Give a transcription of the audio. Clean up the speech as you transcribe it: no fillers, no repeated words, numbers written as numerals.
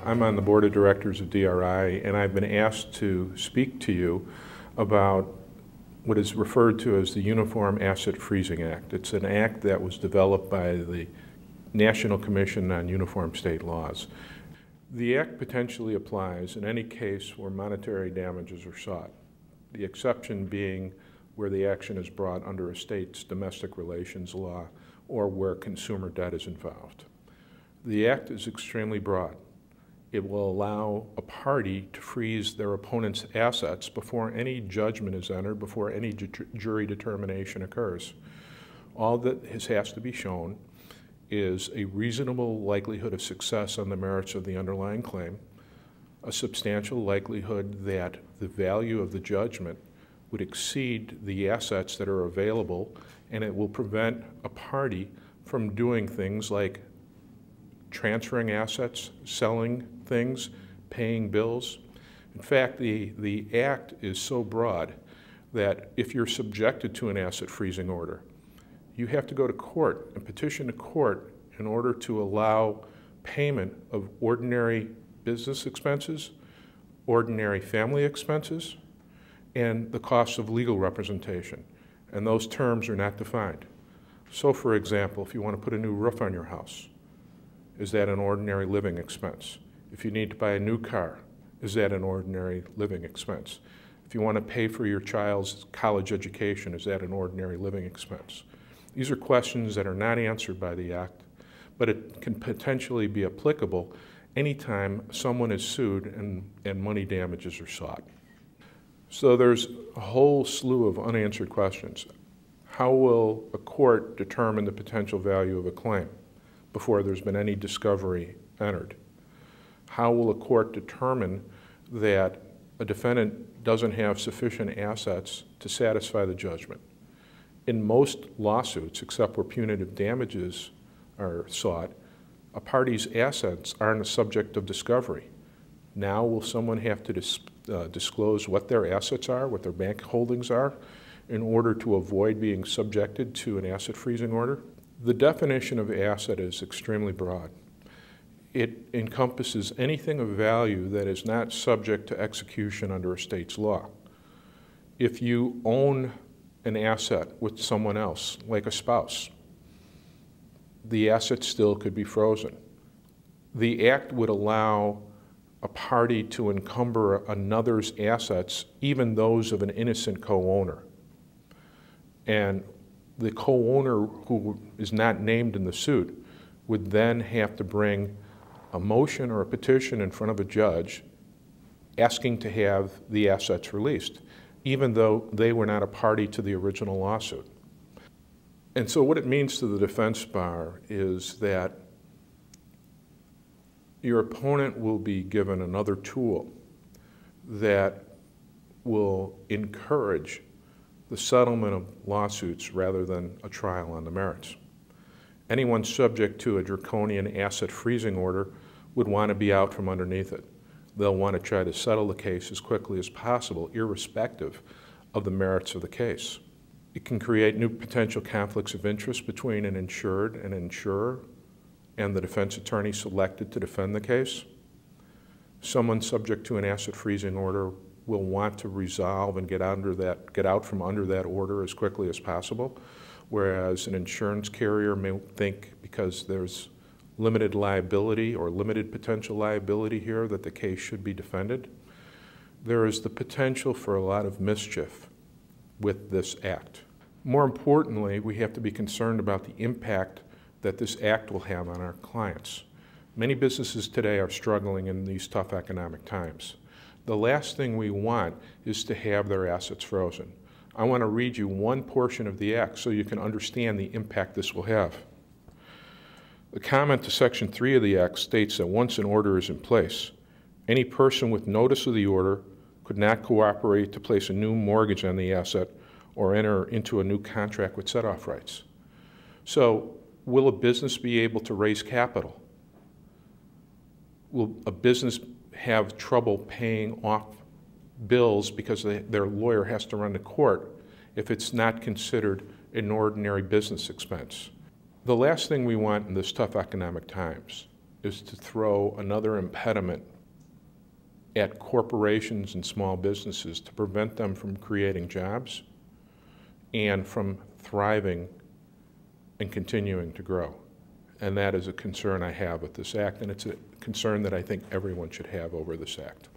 I'm on the board of directors of DRI, and I've been asked to speak to you about what is referred to as the Uniform Asset Freezing Act. It's an act that was developed by the National Commission on Uniform State Laws. The act potentially applies in any case where monetary damages are sought, the exception being where the action is brought under a state's domestic relations law or where consumer debt is involved. The act is extremely broad. It will allow a party to freeze their opponent's assets before any judgment is entered, before any jury determination occurs. All that has to be shown is a reasonable likelihood of success on the merits of the underlying claim, a substantial likelihood that the value of the judgment would exceed the assets that are available, and it will prevent a party from doing things like transferring assets, selling things, paying bills. In fact, the act is so broad that if you're subjected to an asset freezing order, you have to go to court and petition the court in order to allow payment of ordinary business expenses, ordinary family expenses, and the cost of legal representation. And those terms are not defined. So, for example, if you want to put a new roof on your house, is that an ordinary living expense? If you need to buy a new car, is that an ordinary living expense? If you want to pay for your child's college education, is that an ordinary living expense? These are questions that are not answered by the Act, but it can potentially be applicable anytime someone is sued and money damages are sought. So there's a whole slew of unanswered questions. How will a court determine the potential value of a claim before there's been any discovery entered? How will a court determine that a defendant doesn't have sufficient assets to satisfy the judgment? In most lawsuits, except where punitive damages are sought, a party's assets aren't a subject of discovery. Now will someone have to disclose what their assets are, what their bank holdings are, in order to avoid being subjected to an asset freezing order? The definition of asset is extremely broad. It encompasses anything of value that is not subject to execution under a state's law. If you own an asset with someone else, like a spouse, the asset still could be frozen. The Act would allow a party to encumber another's assets, even those of an innocent co-owner. And the co-owner who is not named in the suit would then have to bring a motion or a petition in front of a judge asking to have the assets released, even though they were not a party to the original lawsuit. And so what it means to the defense bar is that your opponent will be given another tool that will encourage the settlement of lawsuits rather than a trial on the merits. Anyone subject to a draconian asset freezing order would want to be out from underneath it. They'll want to try to settle the case as quickly as possible, irrespective of the merits of the case. It can create new potential conflicts of interest between an insured and insurer and the defense attorney selected to defend the case. Someone subject to an asset freezing order will want to resolve and get out from under that order as quickly as possible, whereas an insurance carrier may think because there's limited liability or limited potential liability here that the case should be defended. There is the potential for a lot of mischief with this act. More importantly, we have to be concerned about the impact that this act will have on our clients. Many businesses today are struggling in these tough economic times. The last thing we want is to have their assets frozen. I want to read you one portion of the act so you can understand the impact this will have. The comment to Section 3 of the Act states that once an order is in place, any person with notice of the order could not cooperate to place a new mortgage on the asset or enter into a new contract with set-off rights. So, will a business be able to raise capital? Will a business have trouble paying off bills because their lawyer has to run to court if it's not considered an ordinary business expense? The last thing we want in this tough economic times is to throw another impediment at corporations and small businesses to prevent them from creating jobs and from thriving and continuing to grow. And that is a concern I have with this act, and it's a concern that I think everyone should have over this act.